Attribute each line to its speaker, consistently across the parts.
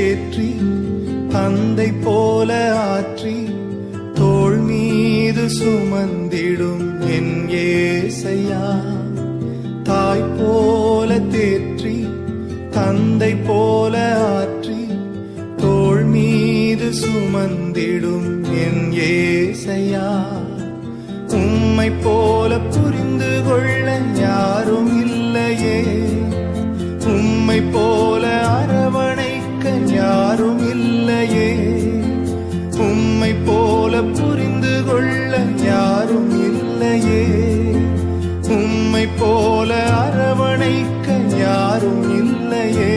Speaker 1: தேற்றி தந்தை போல ஆற்றி தோள் மீது சுமந்திடும் என் ஏசையா. தாய் போல தேற்றி தந்தை போல ஆற்றி தோள் மீது சுமந்திடும் என் ஏசையா. உம்மை போல புரிந்து கொள்ள யாரும் இல்லையே, உம்மை போல அரவணைக்க யாரும் இல்லையே, உம்மை போல புரிந்து கொள்ள யாரும் இல்லையே, உம்மை போல அரவணைக்க யாரும் இல்லையே.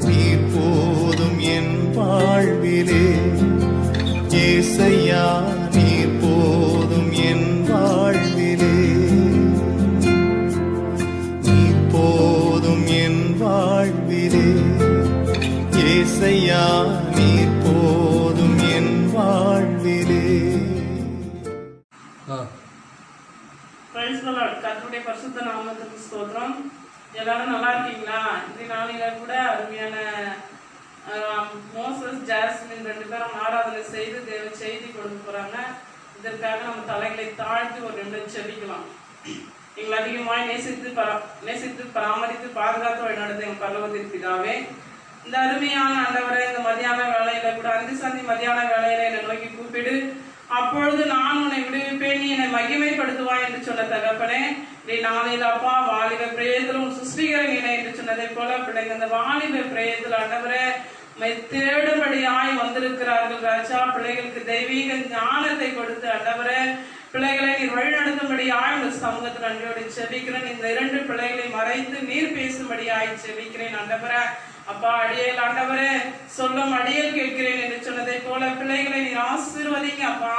Speaker 1: நீர் போதும் என் வாழ்விலே ஏசையா, நீர் போதும் என் வாழ்விலே, நீர் போதும் என் வாழ்விலே ஏசையா, நீர் போதும் என் வாழ்விலே.
Speaker 2: கர்த்தருடைய பரிசுத்த நாமத்துக்கு ஸ்தோத்திரம். எல்லாரும் நல்லா இருக்கீங்களா? இந்த நாளில கூட அருமையான மோசஸ் ஜாஸ்மின் 2 பேரும் ஆராதனை செய்து தேவ செய்தி கொடுக்க போறாங்க. இதற்காக நம்ம தலைகளை தாழ்த்தி ஒரு 2 நிமிடம் செபிக்கலாம். எங்களை அதிகமாய் நேசித்து பராமரித்து பாதுகாத்து வழிநடத்த எங்கள் பரலோகத்தின் பிதாவே, இந்த அருமையான ஆண்டவரை இந்த மதியான வேலையில கூட அந்தி மதியான வேலையில என்னை நோக்கி கூப்பிடு, அப்பொழுது நான் உன்னை விடுவிப்பேன், நீ என்னை மகிமைப்படுத்துவாய் என்று சொன்ன தகப்பனே, நீ நாளையில் அப்பா வாலிப பிரயத்திலும் சிருஷ்டிகரன் இணை என்று சொன்னதை போல பிள்ளைங்க அந்த வாலிப பிரயத்தில் ஆண்டவரே தேடும்படியாய் வந்திருக்கிறார்கள் ராஜா. பிள்ளைகளுக்கு தெய்வீக ஞானத்தை கொடுத்து ஆண்டவரே பிள்ளைகளை நீர் வழிநடத்தும்படியாய் உங்கள் சமூகத்தில் நன்றியோடு செபிக்கிறேன். இந்த 2 பிள்ளைகளை மறைத்து நீர் பேசும்படியாய் செபிக்கிறேன் ஆண்டவரே. அப்பா அடியேல் ஆண்டவரே சொல்லும் அடியேல் கேட்கிறேன் என்று சொன்னதை போல பிள்ளைகளை நீர் ஆசீர்வதிங்க அப்பா.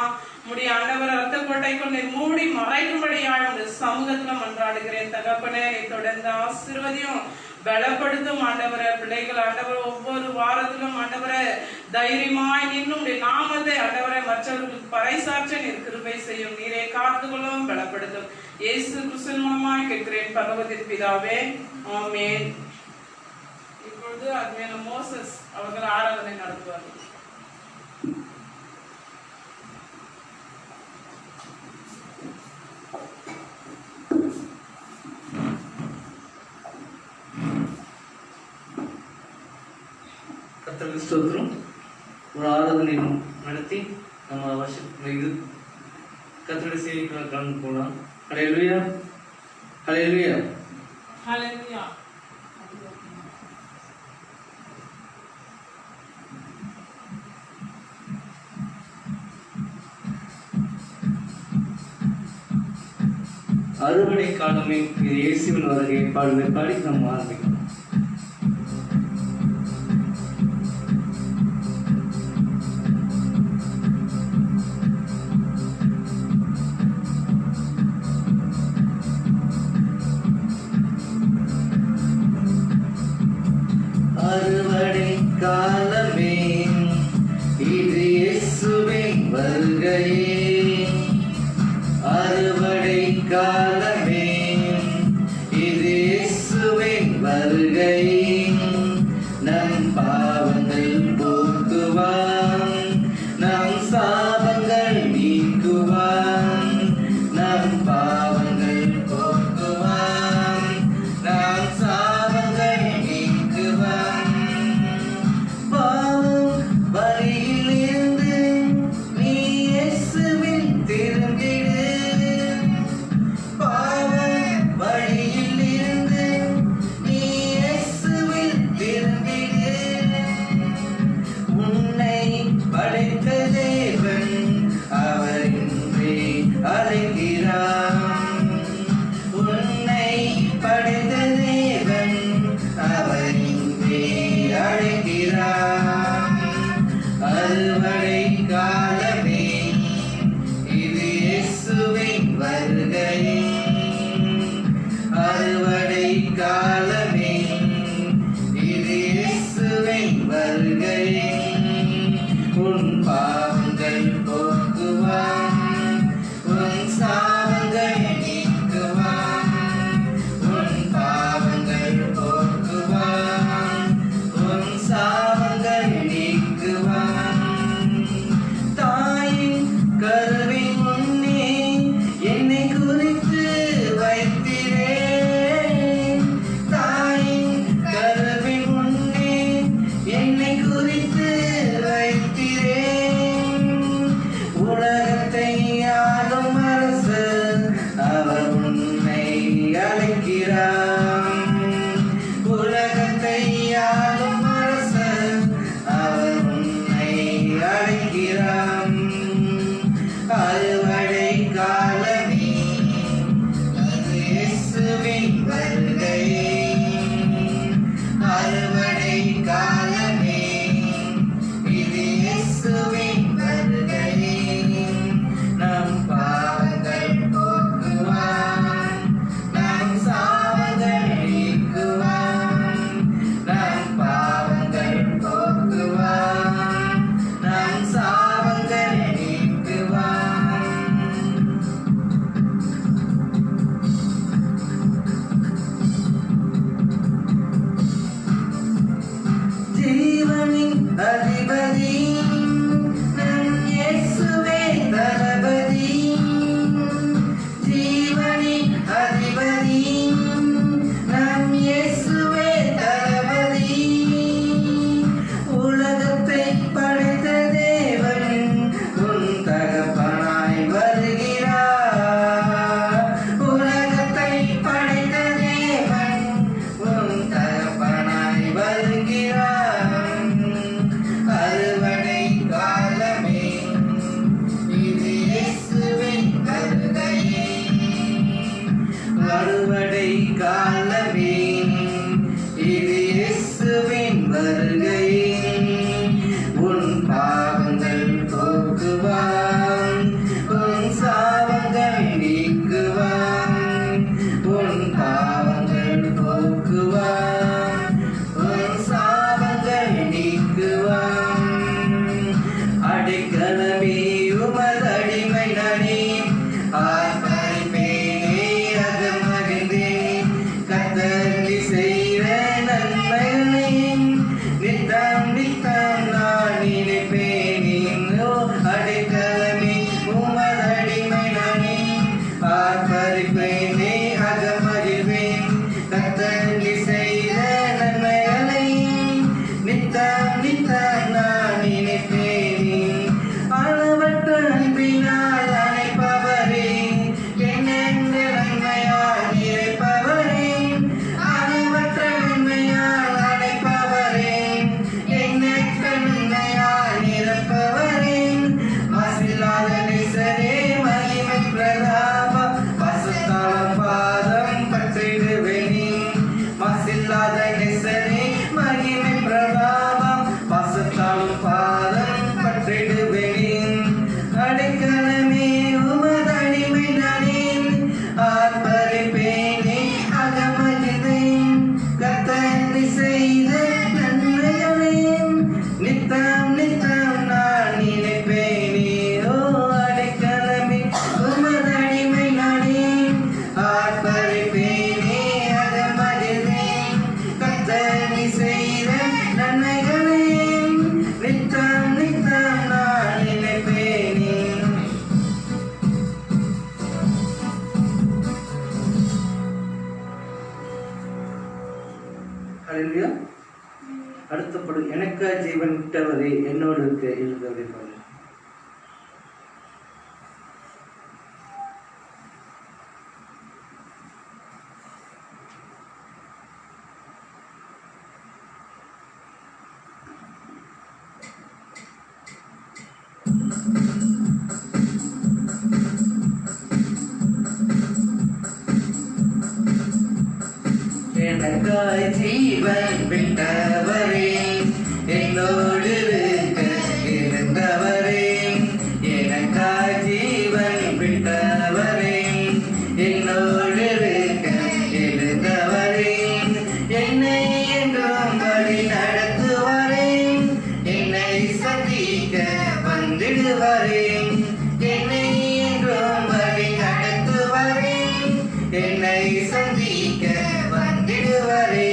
Speaker 2: முடிய ஆண்டவரை ரத்த கோட்டைக்குள் நீர் மூடி மறைக்கும்படியாய் உங்கள் சமூகத்துல மன்றாடுகிறேன் தகப்பனே. நீ தொடர்ந்து ஆசீர்வதியும் பலப்படுத்தும் ஆண்டவரை. பிள்ளைகள் ஆண்டவரை ஒவ்வொரு வாரத்திலும் ஆண்டவரை தைரியமாய் நின்னும் நாமத்தை ஆண்டவரை மற்றவர்களுக்கு பறைசாற்ற நீர் கிருபை செய்யும். நீரே காத்துக்கொள்ளும் பலப்படுத்தும். இயேசு கிறிஸ்துவின் மூலமாய் கேட்கிறேன் பரலோகத்தின் பிதாவே, ஆமென். இப்பொழுது அருமையான மோசஸ் அவர்கள் ஆராதனை நடத்துவார்கள்.
Speaker 3: கர்த்தருக்கு ஸ்தோத்திரம். ஒரு ஆராதனை நடத்தி நம்ம இது கர்த்தருடைய சேவைக்கு கலந்து போகலாம். ஹல்லேலூயா, ஹல்லேலூயா,
Speaker 2: ஹல்லேலூயா.
Speaker 3: அறுவடை காலமே இது இயேசுவின் வருகை பாடுமை பாடி நம்ம ஆரம்பிக்கலாம். அறுவடை காலமே இது இயேசுவின் வருகையே, அறுவடை காலமே இது இயேசுவின் வருகையே. நம் பாவங்கள் போக்குவான், நம் சாபங்கள் நீக்குவான், நம் பாவங்கள் போக்குவான், நம் சாபங்கள் நீக்குவான். பாவம் வழியிலிருந்து நீ இயேசுவில் திரும்பிடு, அறுவடை காலமே இது இயேசுவின் வருகை. உன் பாவங்கள் போக்குவான், உன் சாபங்கள் நீக்குவான். உன் பாவங்கள் போக்குவான், உன் சாபங்கள் நீக்குவான். அடைக்கலமே உமதடிமை நானே, ஆர்ப்பரிப்பேனே அகமகிழ்ந்தேன். கர்த்தர் நீ செய்த நன்மைகளை நித்தம் நித்தம் நான் நினைப்பேனே. ஓ அடைக்கலமே உமதடிமை நானே, ஆர்ப்பரிப்பேனே அகமகிழ்வேன். கர்த்தர் நீ செய்த நன்மைகளை நித்தம் நித்தம் நான் நினைப்பேனே. அளவற்ற அன்பினால் அழைப்பவரே, என்னென்று நன்மையால் நிறைப்பவரே. அளவற்ற நன்மையால் அழைப்பவரே, எண்ணற்ற நன்மையால் நிரப்பவரே. மாசில்லாத நேசரே, மகிமை பிரதாபம் பசுத்தாளம் பாதம் பற்றிடுவேனே. மாசில்லாத நேசரே, மகிமை பிரதாபம் பசுத்தாளம் பாதம் பற்றிடுவேனே. அடைக்கலமே உமதடிமை நானே, ஆர்ப்பரிப்பேனே அகமகிழ்ந்தேன். கர்த்தர் நீ செய்த நன்மைகளை நித்தம் நித்தம் நான் நினைப்பேனே. ஓ அடைக்கலமே உமதடிமை நானே, ஆர்ப்பரிப்பேனே அகமகிழ்ந்தேன். கர்த்தர் நீ செய்த நன்மைகளை நித்தம் நித்தம் நான் நினைப்பேனே. ஹல்லேலூயா. அடுத்தபடி எனக்கா ஜீவன் விட்டவரே என்னோடு இருக்க எழுதவே பாருங்க. எனக்காய் ஜீவன் விட்டவரே என்னோடு இருக்க இருந்தவரே. எனக்காய் ஜீவன் விட்டவரே என்னோடு இருக்க இருந்தவரே. என்னை என்றும் வழி நடத்துவாரே, என்னை சந்திக்க வந்திடுவாரே. என்னை என்றும் வழி நடத்துவாரே, என்னை சந்திக்க வந்திடுவாரே.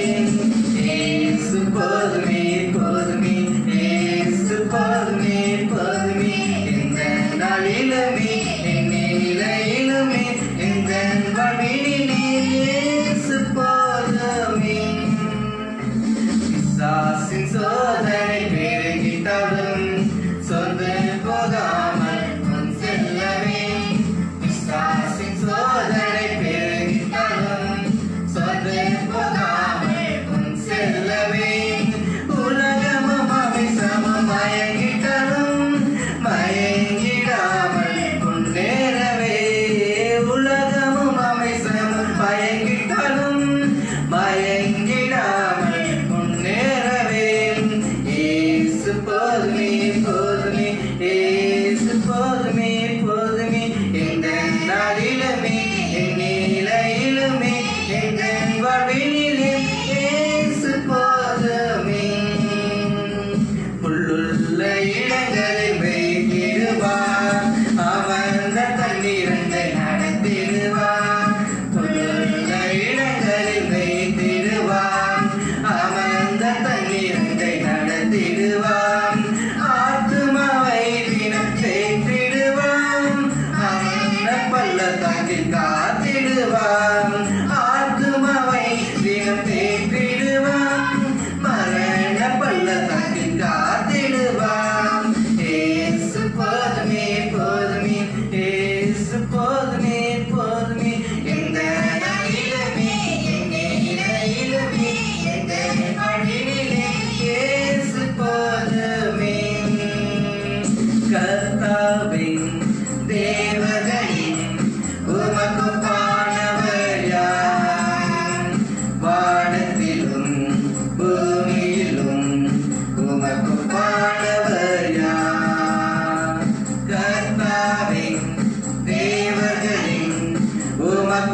Speaker 3: இயேசு போதுமே போதுமே, இயேசு போதுமே போதுமே. இந்த நாளிலுமே என் நிலையிலுமே இந்த வாழ்வினிலே இயேசு போதுமே. பிசாசின் சோதனை பெருகிட்டாலும் சொந்து போகாமல் முன் செல்லவே. பிசாசின் சோதனை பெருகிட்டாலும் சொந்து போகாமல் முன் செல்லவே. உலகமும் அவை சமம் மயங்கிட்டாலும் மயங்கிடாமல் முன்னேறவே. உலகமும் அவை சமம் மயங்கிட்டாலும்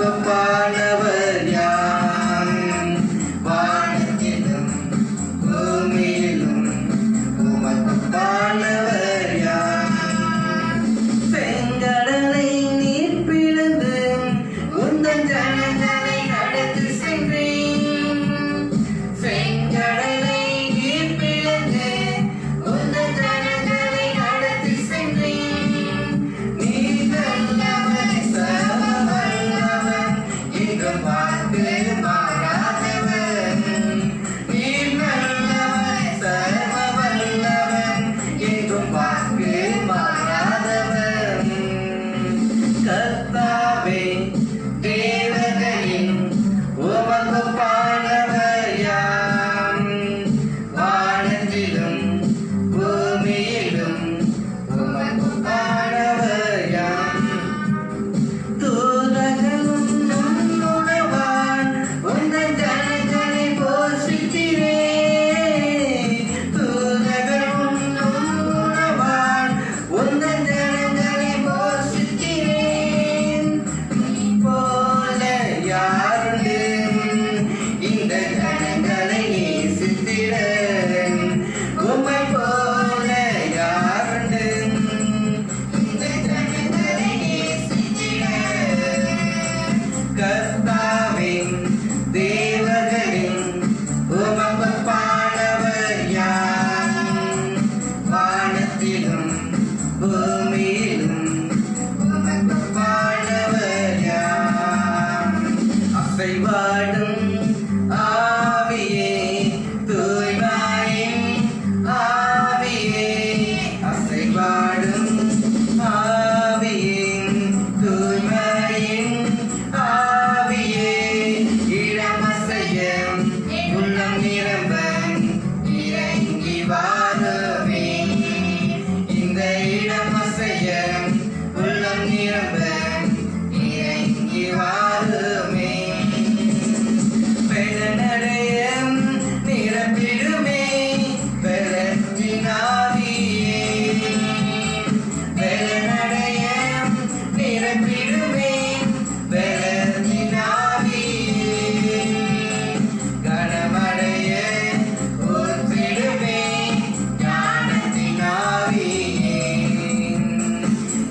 Speaker 3: உமகொப்பானவர் யார்? வானத்திலும் பூமியிலும் உமகொப்பானவர் யார்? செங்கடலை நீர் பிளந்து உந்தன் ஜனங்களை நடத்தி சென்றேன். செங்கடலை நீர் பிளந்து உந்தன் ஜனங்களை நடத்தி சென்றேன். நீர் நல்லவர், சர்வ வல்லவர், என்றும் வாக்கு மாறாதவர். நீர் நல்லவர், சர்வ வல்லவர், என்றும் வாக்கு மாறாதவர். கர்த்தாவே தேவதையின் உமகொப்பானவர் யார்? வானத்திலும் பூமியிலும் உமகொப்பானவர் யார்? தூதர்களும் உணவான் உந்தன் ஜனங்களை போஷிக்கிறே. தூதர்களும் உணவான் உந்தன் ஜனங்களை போஷிக்கிறேன். நீ போல யாருண்டு இந்த ஜனங்களை நேசித்திட? உம்மை போல யாருண்டு இந்த ஜனங்களை நேசித்திட? கர்த்தாவின் தேவர்களின் உமகொப்பானவர் யார்? வானத்திலும் பூமியிலும் உமகொப்பானவர் யார்? அசைவாடும் ஆவியே, தூய்மையின் ஆவியே, அசைவாடும் ஆவியே, தூய்மையின் ஆவியே, இடமசைய உள்ளம் நிரம்ப இறங்கி வாருமே. இந்த இடமசைய உள்ளம் நிரம்ப இறங்கி வாருமே. பெருநடைய நிரப்பிடுமே பெலத்தின் ஆவியே. பெருநடைய நிரப்பிடுமே பெலத்தின் ஆவியே. கனமடைய ஊற்றிடுமே ஞானத்தின் ஆவியே.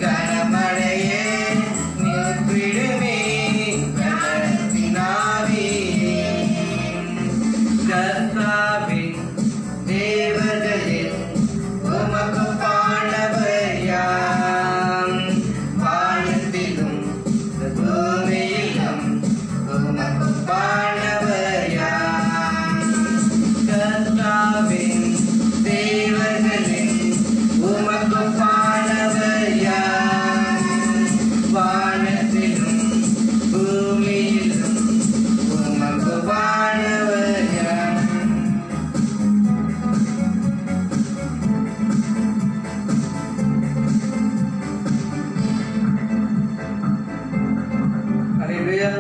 Speaker 3: கனமடைய ஊற்றிடுமே ஞானத்தின் ஆவியே. கர்த்தாவின் தேவதையின் உமகொப்பானவர் யார்? வானத்திலும் பூமியிலும் உமகொப்பானவர் யார்? கர்த்தாவின் தேவர்களின் உமகொப்பானவர் யார்? வானத்திலும் பூமியிலும் உமகொப்பானவர் யார்? அல்லேலூயா,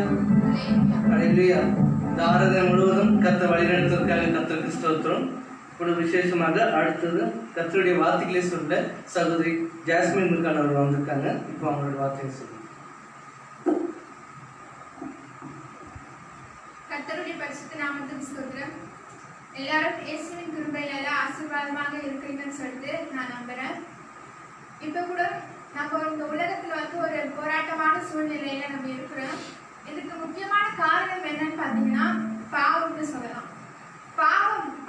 Speaker 3: அல்லேலூயா. இந்த ஆராதனை முழுவதும் கர்த்தர் வழிநடத்துவதற்காக கர்த்தருக்கு ஸ்தோத்திரம். இப்பொழுது விசேஷமாக அடுத்தது கர்த்தருடைய வார்த்தைகளை சொல்ல சகோதரி ஜாஸ்மின் முருகான் அவர்கள் வந்திருக்காங்க. இப்போ அவங்களோட வார்த்தையை சொல்லுங்க.
Speaker 4: கர்த்தருடைய பரிசுத்த நாமத்துக்கு ஸ்தோத்திரம். எல்லாரும் இயேசுவின் கிருபையில ஆசீர்வாதமாக இருக்கிறீங்கன்னு சொல்லிட்டு நான் நம்புறேன். இப்ப கூட நம்ம இந்த உலகத்துல ஒரு போராட்டமான சூழ்நிலையில நம்ம இருக்கிறோம். இதுக்கு முக்கியமான காரணம் என்னன்னு பாத்தீங்கன்னா பாவம்னு சொல்லலாம்.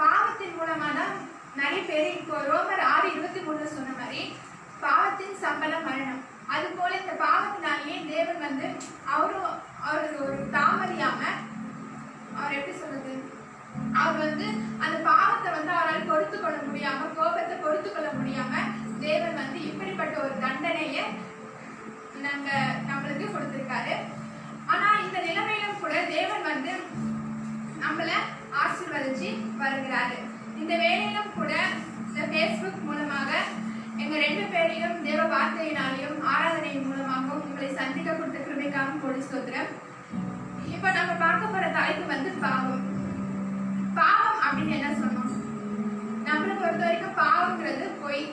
Speaker 4: பாவத்தின் மூலமா தான் நிறைய பேர் இப்போ ரோமர் 6:23 சொன்ன மாதிரி பாவத்தின் சம்பளம் மரணம். அது போல இந்த பாவத்தினாலேயே தேவன் அவருக்கு ஒரு தாமதியாம அவர் எப்படி சொல்றது, அவர் அந்த பாவத்தை அவரால் பொறுத்து கொள்ள முடியாம, கோபத்தை பொறுத்து கொள்ள முடியாம தேவன் இப்படிப்பட்ட ஒரு தண்டனையை நம்மளுக்கு கொடுத்திருக்காரு. ஆனா இந்த நிலைமையிலும் கூட தேவன் நம்மள ஆசீர்வதிச்சு வருகிறாரு. இந்த வேலையிலும் கூட இந்த பேஸ்புக் மூலமாக எங்க 2 பேரையும் தேவ வார்த்தையினாலையும் ஆராதனையின் மூலமாகவும் உங்களை சந்திக்க கொடுத்த கிருபைக்காகவும் கோடி ஸ்தோத்திரம். இப்ப நம்ம பார்க்க போற தலைப்பு பாவம். பாவம் அப்படின்னு என்ன சொன்னோம்? நம்மளை பொறுத்த வரைக்கும் பாவம்ங்கிறது பொய்,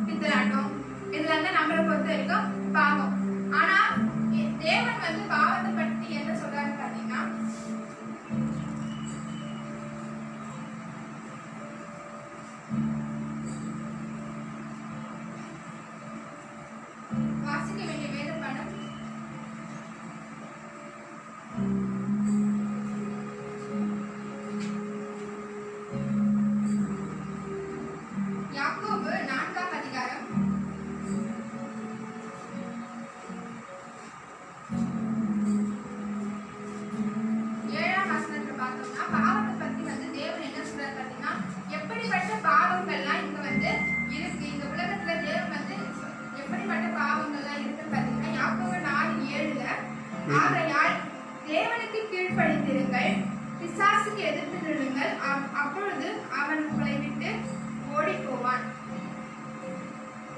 Speaker 4: பித்தலாட்டம், இதுல நம்மளை பொறுத்த வரைக்கும் பாவம். ஆனா தேவன் வந்து பாவத்தை பற்றி என்ன சொல்றாரு பாத்தீங்கன்னா, வாசிக்க வேண்டிய வேத படம் யாக்கோபு 4ஆம் அதிகாரம் 7ஆம் வசனத்துல பார்த்தோம்னா, பாவத்தை பத்தி வந்து தேவன் என்ன சொல்றாரு பாத்தீங்கன்னா, எப்படிப்பட்ட பாவங்கள்லாம் இங்க வந்து இருக்கு, இந்த உலகத்துல தேவன் வந்து எப்படிப்பட்ட பாவங்கள்லாம் இருக்குன்னு பாத்தீங்கன்னா, யாக்கோபு 4:7 ஆகையால் தேவனுக்கு கீழ்ப்படிந்திருங்கள், பிசாசுக்கு எதிர்த்து நில்லுங்கள், அப்பொழுது அவன் உங்களை விட்டு ஓடி போவான்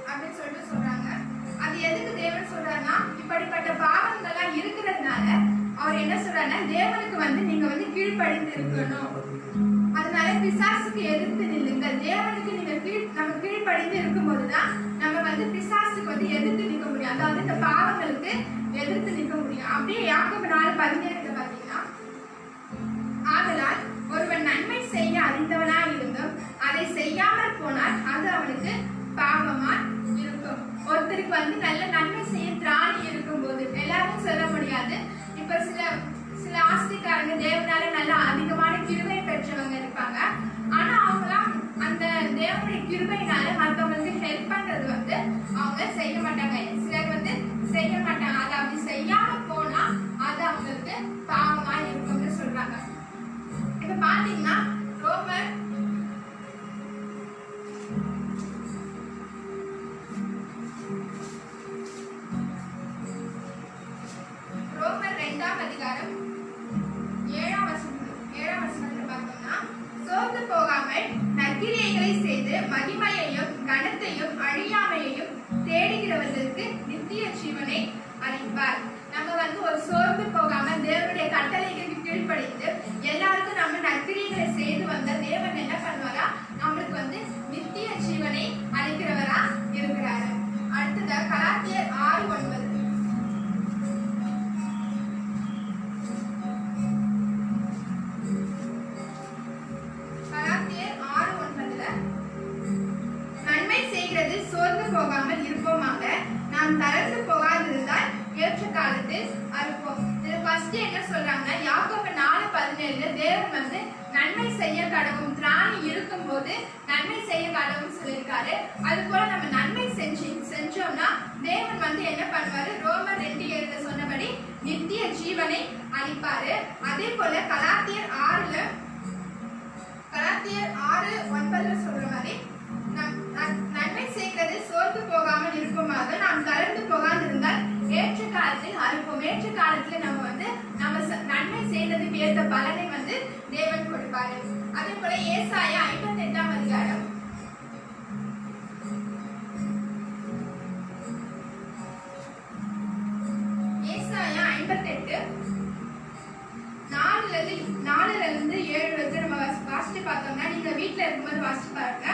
Speaker 4: அப்படின்னு சொல்லிட்டு சொல்றாங்க. அது எதுக்கு தேவன் சொல்றாருன்னா, இப்படிப்பட்ட பாவங்கள்லாம் இருக்கிறதுனால அவர் என்ன சொல்றாருன்னா, தேவனுக்கு வந்து நீங்க வந்து கீழ்ப்படிந்து இருக்கணும். அதனால பிசாசுக்கு எதிர்த்து நில்லுங்கள். தேவனுக்கு நீங்க நம்ம கீழ்ப்படிந்து இருக்கும் போதுதான் நம்ம வந்து பிசாசுக்கு வந்து எதிர்த்து நிற்க முடியும். அதாவது இந்த பாவங்களுக்கு எதிர்த்து நிற்க முடியும். அப்படியே யாக்கோபு 4:17 பாத்தீங்கன்னா, ஆதலால் ஒருவன் நன்மை செய்ய அறிந்தவனாய் இருந்தும் அதை செய்யாமல் போனால் அது அவனுக்கு பாவமா இருக்கும். ஒருத்தருக்கு வந்து நல்ல நன்மை செய்ய திராணி இருக்கும் போது, எல்லாரும் சொல்ல முடியாது. இப்ப சில ஆஸ்திகாரங்க தேவனால நல்ல அதிகமான கிருபை பெற்றவங்க இருப்பாங்க. ஆனா அவங்களாம் அந்த தேவனுடைய கிருபையினால மற்றவங்களுக்கு ஹெல்ப் பண்றது வந்து அவங்க செய்ய மாட்டாங்க. சிலர் வந்து செய்ய மாட்டாங்க. அதை அப்படி செய்யாம போனா அது அவங்களுக்கு பாவமா இருக்கும்னு சொல்றாங்க. இப்ப பாத்தீங்கன்னா ரோமர் 2ஆம் அதிகாரம் 7ஆம் வசனத்துல பார்த்தோம்னா, சோர்ந்து போகாமல் நற்கிரியைகளை செய்து மகிமையையும் கனத்தையும் அழியாமையையும் தேடுகிறவர்களுக்கு நித்திய ஜீவனை அளிப்பார். நம்ம வந்து ஒரு சோர்ந்து போகாம தேவனுடைய கட்டளைகளுக்கு கீழ்ப்படிந்து எல்லாருக்கும் நம்ம நற்கிரியைகளை செய்து வந்த தேவன் என்ன பண்ணுவாரா, நம்மளுக்கு வந்து நித்திய ஜீவனை அளிக்கிறவரா இருக்கிறாரு. அடுத்ததா கலாத்தியர் 6:9. நன்மை செய்கிறது சோர்ந்து போகாமல் இருப்போமாக, நாம் தளர்ந்து போகாதிருந்தால் ஏற்ற காலத்தில் அறுப்போம். இது ஃபர்ஸ்ட் என்ன சொல்றாங்கன்னா, யாக்கோபு 4:17 தேவன் வந்து நன்மை செய்ய கடவும் திராணி இருக்கும் போது நன்மை செய்ய கடவும் சொல்லியிருக்காரு. அது போல நம்ம நன்மை செஞ்சோம்னா தேவன் வந்து என்ன பண்ணுவாரு, ரோமர் 2:7 சொன்னபடி நித்திய ஜீவனை அளிப்பாரு. அதே போல கலாத்தியர் 6:9 சொல்ற மாதிரி நன்மை செய்கிறது சோர்ந்து போகாமல் இருப்போமாக, நாம் தளர்ந்து போகாமல் இருந்தால் ஏற்ற காலத்தில் அறுப்போம். ஏற்ற காலத்துல நம்ம நன்மை செய்ததுக்கு ஏற்ற பலனை வந்து தேவன் கொடுப்பாரு. அதே போல ஏசாயா 58ஆம் அதிகாரம் 58 4-7 வரைக்கும் நம்ம வாசிச்சு பார்த்தோம்னா, நீங்க வீட்டுல இருக்கும்போது வாசிச்சு பாருங்க.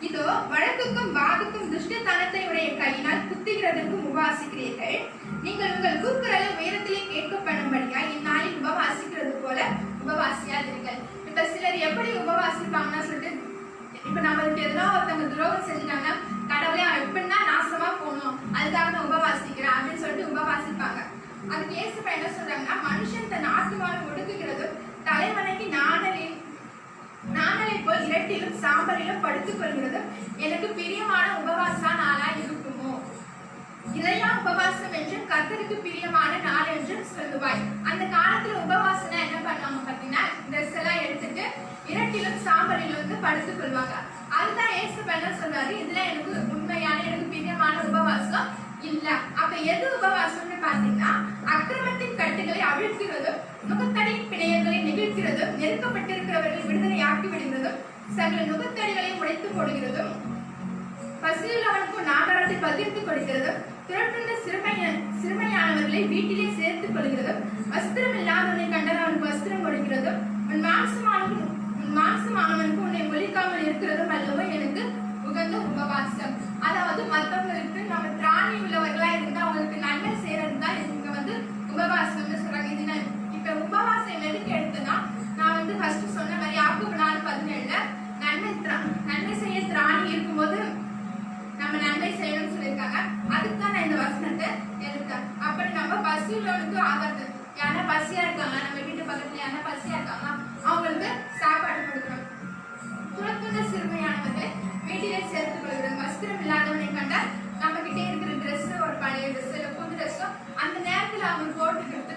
Speaker 4: இதோ வழக்குக்கும் வாதுக்கும் துஷ்டத்தனத்தை உடைய கையினால் குத்துகிறதற்கும் உபவாசிக்கிறீர்கள். நீங்கள் உங்கள் கூக்குரலை உயரத்திலே கேட்கப்படும்படியா இந்நாளில் உபவாசிக்கிறது போல உபவாசியாதீர்கள். இப்ப சிலர் எப்படி உபவாசிப்பாங்கன்னா சொல்லிட்டு, இப்ப நம்மளுக்கு எதனா ஒருத்தவங்க துரோகம் செஞ்சுட்டாங்கன்னா, கடவுளே எப்படின்னா நாசமா போகணும், அதுக்காக நான் உபவாசிக்கிறேன் அப்படின்னு சொல்லிட்டு உபவாசிப்பாங்க. அதுக்கு ஏசப்பா என்ன சொல்றாங்கன்னா, மனுஷன் தன் ஆத்துமாவை ஒடுக்குகிறதும் தலைவனைக்கு நாணலை போல் இரட்டிலும் சாம்பலிலும் படுத்துக் கொள்கிறதும் எனக்கு பிரியமான உபவாச நாளா இருக்குமோ? இதையா உபவாசம் என்று கர்த்தருக்கு பிரியமான நாள் என்று சொல்லுவாய். அந்த காலத்துல உபவாசனா என்ன பண்ணுவாங்க பாத்தீங்கன்னா, ட்ரெஸ் எல்லாம் எடுத்துட்டு இரட்டிலும் சாம்பலிலும் வந்து படுத்துக் கொள்வாங்க. அதுதான் ஏசப்பா என்ன சொல்றாரு, இதுல எனக்கு உண்மையான எனக்கு பிரியமான உபவாசம் இல்ல. அப்ப எது உபவாசம்னு பாத்தீங்கன்னா, அக்கிரமத்தின் கட்டுகளை அவிழ்க்கிறதும் நுகத்தடியின் பிணையங்களை நெகிழ்கிறதும் நெருக்கப்பட்டிருக்கிறவர்களை விடுதலை ஆக்கி விடுகிறதும் சகல நுகத்தடிகளை உடைத்து போடுகிறதும் பசியுள்ளவனுக்கு நாகாரத்தை பகிர்ந்து கொடுக்கிறதும் திரட்டுள்ள சிறுமையானவர்களை வீட்டிலே சேர்த்துக் கொள்கிறதும் வஸ்திரம் இல்லாதவனை கண்டால் அவனுக்கு வஸ்திரம் கொடுக்கிறதும் உன் மாம்சமானவனுக்கு உன்னை ஒழிக்காமல் இருக்கிறதும் அல்லவோ எனக்கு உகந்த உபவாசம். அதாவது மற்றவங்களுக்கு நம்ம திராணி உள்ளவர்களா இருந்தா அவங்களுக்கு நன்மை செய்யறது தான் இங்க வந்து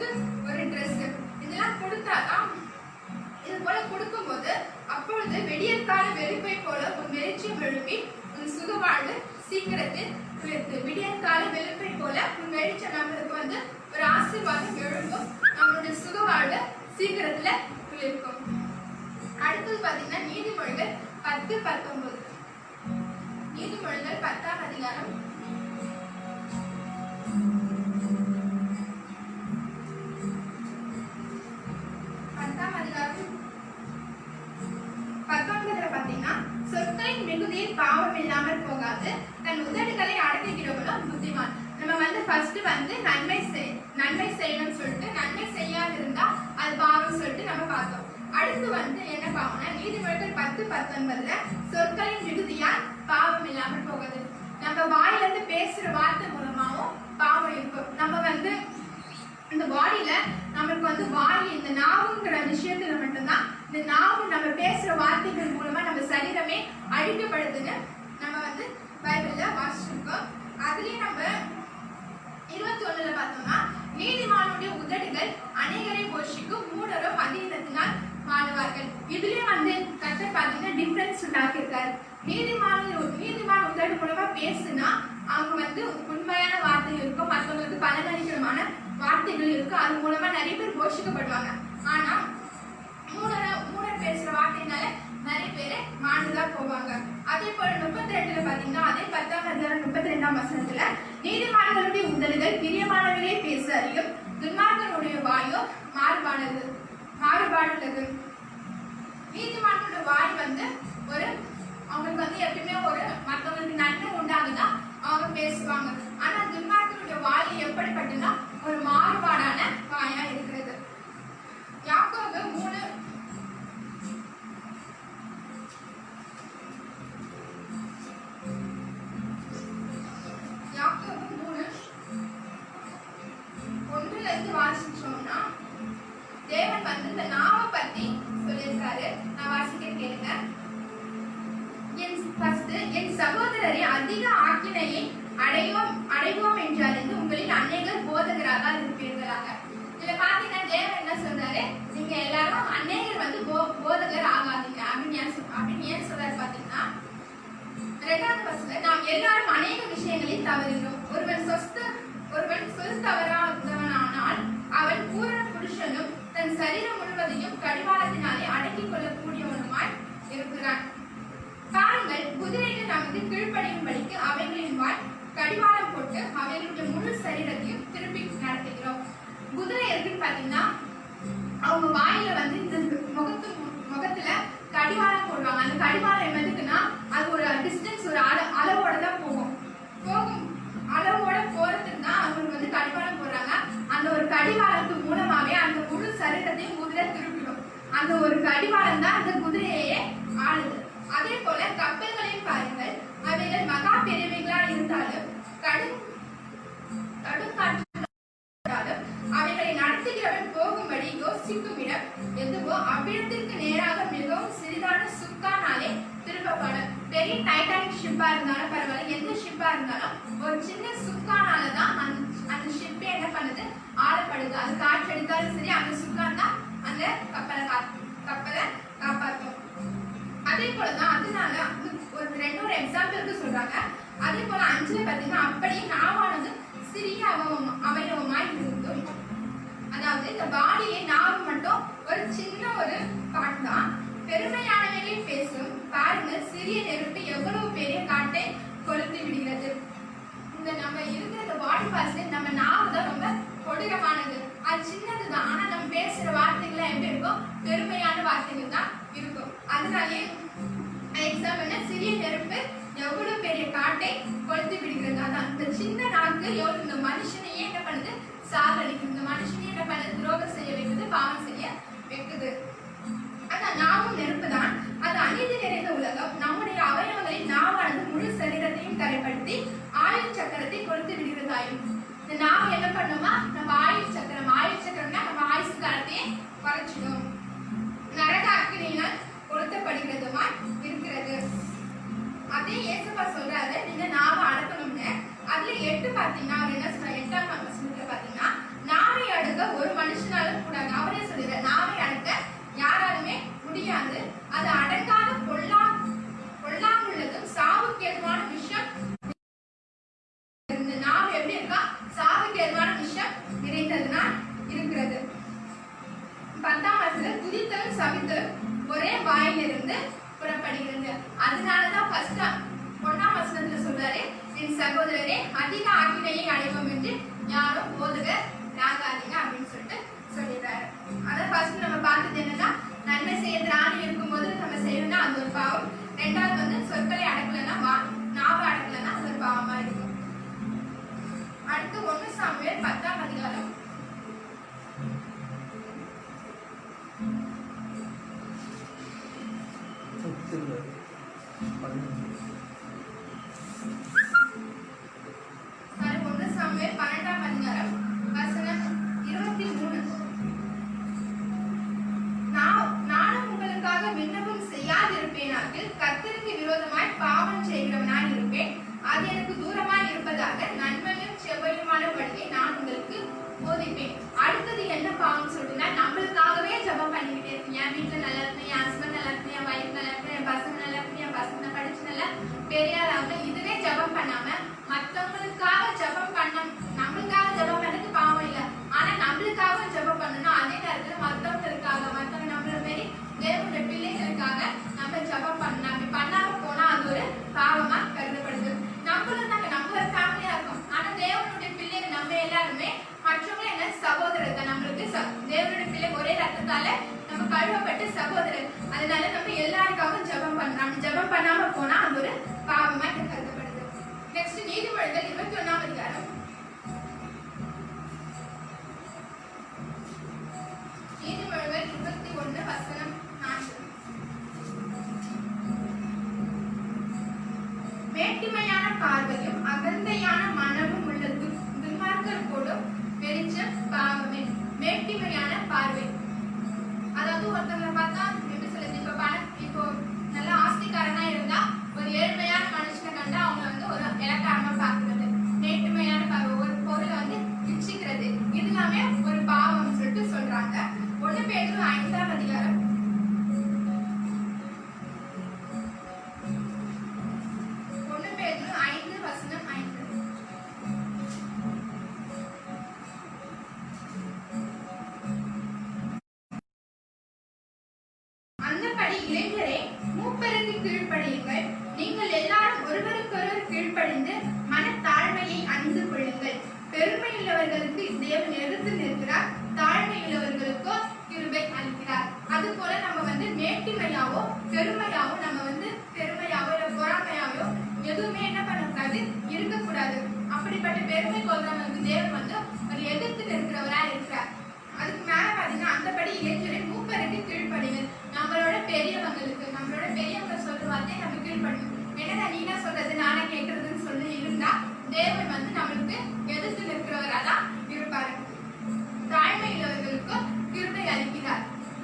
Speaker 4: வந்து ஒரு ட்ரெஸ் இதெல்லாம் கொடுத்தாதான் இது போல கொடுக்கும்போது அப்பொழுது விடியற்கால வெறுப்பை போல உன் வெளிச்சம் எழுப்பி உன் சுகவாழ்வு சீக்கிரத்தில் துளிர்த்து. விடியற்கால வெளுப்பை போல உன் வெளிச்சம் நம்மளுக்கு வந்து ஒரு ஆசீர்வாதம் எழுப்பும், நம்மளுடைய சுகவாழ்வு சீக்கிரத்துல துளிர்க்கும். அடுத்தது பாத்தீங்கன்னா நீதிமொழிகள் 10:19. நீதிமொழிகள் 10ஆம் அதிகாரம் 19 பாத்தீங்கன்னா சொற்களின் மிகுதியில் பாவம் இல்லாமல் போகாது, தன் உதடுகளை அடக்குகிறவனும் புத்திமான். நம்ம வந்து ஃபர்ஸ்ட் வந்து நன்மை செய்யணும்னு சொல்லிட்டு நன்மை செய்யாது இருந்தா அது பாவம் சொல்லிட்டு நம்ம பார்த்தோம். அடுத்து வந்து என்ன பாவம்னா நீதிமொழிகள் 10:19 சொற்களின் மிகுதியால் பாவம் இல்லாமல் போகாது. நம்ம வாயில இருந்து பேசுற வார்த்தை மூலமாவும் பாவம் இருக்கும். நம்ம வந்து இந்த பாடியில நம்மளுக்கு வந்து வாய் இந்த நாவுங்கிற விஷயத்துல மட்டும்தான் இந்த நாவு நம்ம பேசுற வார்த்தைகள் மூலமா நம்ம சரீரமே அழிக்கப்படுதுன்னு நம்ம வந்து பைபிள்ல வாசிச்சிருக்கோம். அதுலயே நம்ம 21 பார்த்தோம்னா நீதிமானுடைய உதடுகள் அநேகரை போஷிக்கும், மூடரும் மதியினத்தினால் மாறுவார்கள். இதுலயே வந்து கர்த்தர் பாத்தீங்கன்னா டிஃபரன்ஸ் உண்டாக்கியிருக்காரு. நீதிமான உதடு மூலமா பேசுனா அவங்க வந்து உண்மையான வார்த்தை இருக்கும், மற்றவங்களுக்கு பலனளிக்கிறமான வார்த்தைகள் இருக்கும், அது மூலமா நிறைய பேர் போஷிக்கப்படுவாங்க. ஆனா மூடர் பேசுற வார்த்தையினால நிறைய பேரு மாண்டுதான் போவாங்க. அதே போல 32 பாத்தீங்கன்னா அதே 10ஆம் அதிகாரம் 32ஆம் வசனத்துல நீதிமான்களுடைய உதடுகள் பிரியமானவர்களே பேச அறியும், துன்மார்க்கனுடைய வாயோ மாறுபாடுள்ளது. நீதிமான்களுடைய வாய் வந்து ஒரு அவங்களுக்கு வந்து எப்பயுமே ஒரு மற்றவங்களுக்கு நன்மை உண்டாகுதான் அவங்க பேசுவாங்க. ஆனா துன்மார்க்கனுடைய வாய் எப்படிப்பட்டதுன்னா ஒரு மாறுபாடான வாயா இருக்கிறது. யாக்கோபு 3 1 வாசிச்சோம்னா தேவன் வந்து இந்த நாவை பத்தி சொல்லியிருக்காரு. நான் வாசிக்க கேளுங்க. என் சகோதரரை அதிக ஆக்கினையை அடைவோம் என்று அறிந்து உங்களில் அநேகர் போதகராக இருப்பீர்களாக. இதுல பாத்தீங்கன்னா தேவன் என்ன சொல்றாரு, நீங்க எல்லாரும் அநேகர் வந்து போதகர் ஆகாதீங்க அப்படின்னு ஏன் சொல்றாரு பாத்தீங்கன்னா 2ஆவது வசனம் நாம் எல்லாரும் அநேக விஷயங்களில் தவறுகிறோம். ஒருவன் சொல் தவறாதவனானால் அவன் பூரண புருஷனும் தன் சரீரம் முழுவதையும் கடிவாளத்தினாலே அடக்கிக் கொள்ளக்கூடியவனுமாய் இருக்கிறான். பாருங்கள், குதிரைகள் நமக்கு கீழ்ப்படியும்படிக்கு அவைகளின் வாய் கடிவாளம் போட்டு அவைகளுடைய முழு சரீரத்தையும் திருப்பி நடத்துகிறோம். குதிரை இருக்குன்னு பாத்தீங்கன்னா அவங்க வாயில வந்து இந்த முகத்துல கடிவாளம் போடுவாங்க. அந்த கடிவாளம் எதுக்குன்னா அது ஒரு டிஸ்டன்ஸ் ஒரு அளவோட தான் போகும் அளவோட போறதுக்கு தான் அவங்க வந்து கடிவாளம் போடுறாங்க. அந்த ஒரு கடிவாளத்து மூலமாவே அந்த முழு சரீரத்தையும் குதிரை திருப்பிடும். அந்த ஒரு கடிவாளம் தான் அந்த குதிரையே ஆளுது. அதே போல கப்பல்களையும் பாருங்கள், அவைகள் மகா பெரியவைகளா இருந்தாலும் அவைகளை நடத்துகிறவன் போகும்படி யோசிக்கும் இடம் எதுவோ அவ்விடத்திற்கு நேராக மிகவும் சிறிதான சுக்கானாலே திருப்பப்படும். பெரிய டைட்டானிக் ஷிப்பா இருந்தாலும் பரவாயில்ல, எந்த ஷிப்பா இருந்தாலும் ஒரு சின்ன சுக்கானாலதான் அந்த ஷிப்பே என்ன பண்ணுது, ஆளப்படுது. அது காற்று அடித்தாலும் சரி அந்த சுக்கான் தான் அந்த கப்பலை காப்பாற்றும். அதே போலதான் அதனால ஒரு எக்ஸாம்பிளுக்கு சொல்றாங்க. அதே போல 5 பாத்தீங்கன்னா அப்படியே நாவானது சிறிய அவயவமாய் இருந்தும், அதாவது இந்த பாடியே நாவு மட்டும் ஒரு சின்ன ஒரு பாட்டு தான், பெருமையானவர்களை பேசும். பாருங்க, சிறிய நெருப்பு எவ்வளவு பெரிய காட்டை கொளுத்து விடுகிறது. இந்த நம்ம இருக்கிற இந்த பாடி பார்ட்ஸ்ல நம்ம நாவு தான் ரொம்ப கொடூரமானது. அது சின்னதுதான், ஆனா நம்ம பேசுற வார்த்தைகள் எப்படி இருக்கும், பெருமையான வார்த்தைகள் தான் இருக்கும். அதனாலே எக்ஸாம்பிள் சிறிய நெருப்பு எவ்வளவு பெரிய காட்டை கொளுத்து விடுகிறது. அதான் இந்த சின்ன நாக்கு எவ்வளவு இந்த மனுஷனையே என்ன பண்ணுது, சாகடிக்குது. இந்த மனுஷனையே என்ன பண்ணுது, துரோகம் செய்ய வைக்குது, பாவம் செய்ய வைக்குது. அதான் நாவும் நெருப்பு தான். அது அநீதி நிறைந்த உலகம். நம்முடைய அவயவங்களில் நாவானது முழு சரீரத்தையும் கரைப்படுத்தி ஆயுள் சக்கரத்தை கொளுத்து விடுகிறதாயும். இந்த நாவு என்ன பண்ணுமா, நம்ம ஆயுள் சக்கரம்னா நம்ம ஆயுசு காலத்தையே குறைச்சிடும். நரக அக்கினியினால் கொளுத்தப்படுகிறதுமா இருக்கிறது. அதே ஏசப்பா சொல்றாரு, நீங்க நாவை அடக்கணும்னு. அதுல 8 பாத்தீங்கன்னா அவர் என்ன சொல்றாரு, 8ஆம் வசனத்துல பாத்தீங்கன்னா நாவை அடக்க ஒரு கூடாது. அவரே சொல்லுறார், நாவை அடக்க யாராலுமே முடியாது. அது அடங்காத பொல்லாங்குள்ளதும் சாவுக்கு ஏதுவான விஷம். இந்த நாவு எப்படி இருக்கா? சாவுக்கு ஏதுவான விஷம் நிறைந்ததுனா இருக்கிறது. 10ஆம் வசனத்துல துதித்தலும் சபித்தலும் ஒரே வாயிலிருந்து புறப்படுகிறது. அதனாலதான் ஃபர்ஸ்ட் 1ஆம் வசனத்துல சொல்றாரு, என் சகோதரரே அதிக ஆக்கினையை அடைவோம் என்று யாரும் போதுகர் ராகாதீங்க அப்படின்னு சொல்லிட்டு சொல்லிடுறாரு. அதான் ஃபர்ஸ்ட் நம்ம பார்த்தது என்னன்னா, நன்மை செய்யறது ராணி இருக்கும்போது நம்ம செய்யணும்னா அது ஒரு பாவம். ரெண்டாவது வந்து சொற்களை அடக்கலன்னா, நாவை அடக்கலன்னா அது ஒரு பாவமா இருக்கும். அடுத்து 1 சாமுவேல் 10ஆம் அதிகாரம் 1 சாமுவேல் 12ஆம் அதிகாரம் வசனம் 23. நானும் உங்களுக்காக விண்ணப்பம் செய்யாதிருப்பேனாக, கர்த்தருக்கு விரோதமாய் பாவம் செய்கிறவனாய் இருப்பேன். அது எனக்கு தூரமாய் இருப்பதாக நன்மையும் செவ்வையுமான வழியை நான் உங்களுக்கு போதிப்பேன். அடுத்தது என்ன பாவம் சொல்லுன்னா, நம்மளுக்காகவே ஜெபம் பண்ணிக்கிட்டே இருக்கேன். என் வீட்டுல நல்லா இருக்கேன், என் ஹஸ்பண்ட் நல்லா இருக்கேன், என் வைஃப் நல்லா இருக்கேன், என் பசங்க நல்லா இருக்கேன், என் பசங்க படிச்சு நல்லா பெரியார் ஆகணும், இதுவே ஜெபம் பண்ணாம மத்தவங்களுக்காக ஜெபம் பண்ண, நம்மளுக்காக ஜெபம் பண்ணது பாவம் இல்லை. ஆனா நம்மளுக்காக ஜெபம் பண்ணணும். அதே நேரத்துல மத்தவங்களுக்காக, மத்தவங்க நம்மள மாரி தேவனுடைய பிள்ளைகளுக்காக நம்ம ஜெபம் பண்ணணும். அப்படி பண்ணாம போனா அது ஒரு பாவமா கருதப்படுது. நம்மளும் நாங்க நம்ம ஒரு ஃபேமிலியா இருக்கோம். ஆனா தேவனுடைய பிள்ளைகள் நம்ம எல்லாருமே மற்றவங்க என்ன சகோதரர். நம்மளுக்கு தேவனுடைய பிள்ளை ஒரே ரத்தத்தால நம்ம கழுவப்பட்டு சகோதரர். அதனால நம்ம எல்லாருக்காகவும் ஜெபம் பண்றோம். ஜெபம் பண்ணாம போனா அது ஒரு பாவமா கருதப்படுது. நெக்ஸ்ட் நீதிமொழிகள் 21ஆம் அதிகாரம். நீதிமொழிகள் 21 வசனம் 4. மேட்டிமையான பார்வையும் அகந்தையான மனமும் உள்ள துன்மார்க்கர் கூடும் வெளிச்சம் பாவமே. மேட்டிமையான பார்வை, அதாவது ஒருத்தவங்களை பார்த்தா எப்படி சொல்லுது, இப்போ நல்ல ஆஸ்திகாரனா இருந்தா ஒரு ஏழ்மையான மனுஷனை கண்டா அவங்க வந்து ஒரு இலக்காரமா பாக்குறது. மேட்டுமையான பார்வை, ஒரு பொருளை வந்து இச்சிக்கிறது, இது எல்லாமே ஒரு பாவம் சொல்லிட்டு சொல்றாங்க. 1 பேதுரு 5ஆம் அதிகாரம் 1 பேதுரு 5 வசனம் 5. அந்தபடி இளைஞரே மூப்பருக்கு கீழ்ப்படியுங்கள். நீங்கள் எல்லாரும் ஒருவருக்கொருவர் கீழ்ப்படிந்து மனத்தாழ்மையை அணிந்து கொள்ளுங்கள். பெருமையுள்ளவர்களுக்கு தேவன் எதிர்த்து நிற்கிறார், தாழ்மையுள்ளவர்களுக்கோ கிருபை அளிக்கிறார். அது போல நம்ம வந்து மேட்டிமையாவோ பெருமையாவோ, நம்ம வந்து பெருமையாவோ இல்ல பொறாமையாவோ எதுவுமே என்ன பண்ணக்கூடாது, இருக்கக்கூடாது. அப்படிப்பட்ட பெருமை கொள்றவங்களுக்கு தேவன் வந்து ஒரு எதிர்த்து நிற்கிறவரா இருக்கிறார். அதுக்கு மேல பாத்தீங்கன்னா, அந்தபடி இளைஞரை மூப்பருக்கு கீழ்ப்படிங்கள். நம்மளோட பெரியவங்க சொல்ற வார்த்தையை நம்ம கீழ்ப்படியும். என்னடா நீனா சொல்றது நானே கேட்கறதுன்னு சொல்லி இருந்தா தேவன் வந்து நம்மளுக்கு எதிர்த்து நிற்கிறவரா தான் இருப்பாரு. தாழ்மையுள்ளவர்களுக்கு கிருபை அளிக்கிறார்.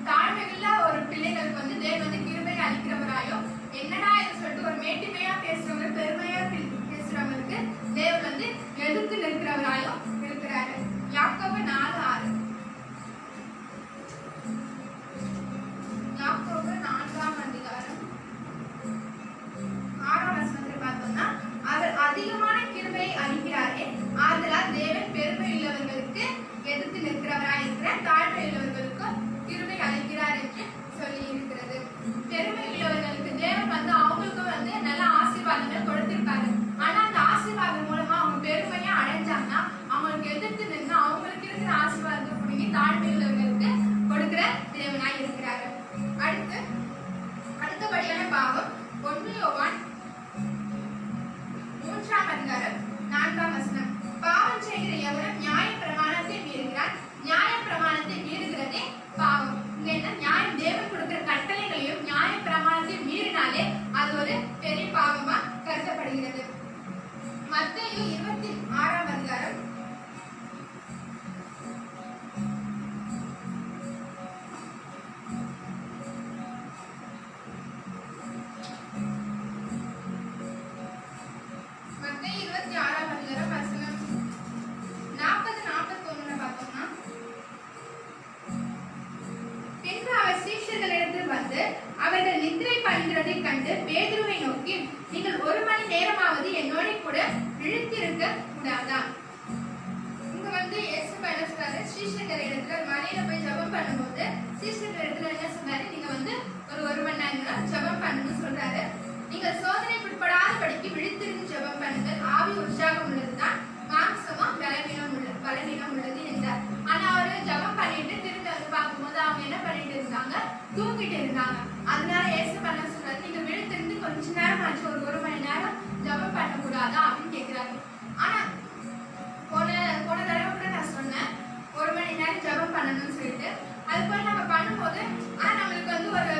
Speaker 4: தாழ்மையுள்ள ஒரு பிள்ளைகளுக்கு வந்து தேவன் வந்து கிருபை அளிக்கிறவராயும், என்னடா இது சொல்லிட்டு ஒரு மேட்டிமையா பேசுறவங்க, பெருமையா பேசுறவங்களுக்கு தேவன் வந்து எதிர்த்து நிற்கிறவராயும் இருக்கிறாரு. யாக்கோபு 4:6. யாக்கோபு 4ஆம் அதிகாரம் 6ஆம் வசனத்தில் பார்த்தோம்னா, அவர் அதிகமான கிருபையை அளிக்கிறாரே, ஆதலால் தேவன் பெருமையுள்ள இருக்கிறதை கண்டு பேதுருவை நோக்கி, நீங்கள் 1 மணி நேரமாவது என்னோட கூட விழித்திருக்க கூடாதா? இங்க இயேசு என்ன சொல்றாரு, சீஷர்கள் இடத்துல மலையில போய் ஜெபம் பண்ணும்போது சீஷர்கள் இடத்துல என்ன சொல்றாரு, நீங்க ஒரு 1 மணி நேரம் ஜெபம் பண்ணணும்னு சொல்றாரு. நீங்கள் சோதனைக்கு உட்படாதபடிக்கு விழித்திருந்து ஜெபம் பண்ணுங்கள். ஆவி உற்சாகம் உள்ளதுதான், மாம்சமா பலவீனம் உள்ளது என்றார். ஆனா அவரு ஜெபம் பண்ணிட்டு திரும்ப பார்க்கும்போது அவங்க என்ன பண்ணிட்டு இருந்தாங்க, தூங்கிட்டு இருந்தாங்க. அதனால இயேசு பண்ண சொல்றாரு, நீங்க விழித்திருந்து கொஞ்ச நேரம் ஆச்சு, ஒரு 1 மணி நேரம் ஜெபம் பண்ணக்கூடாதா அப்படின்னு கேட்கிறாரு. ஆனா போன தடவை கூட நான் சொன்னேன் 1 மணி நேரம் ஜெபம் பண்ணணும்னு சொல்லிட்டு. அது போல நம்ம பண்ணும்போது ஆனா நம்மளுக்கு ஒரு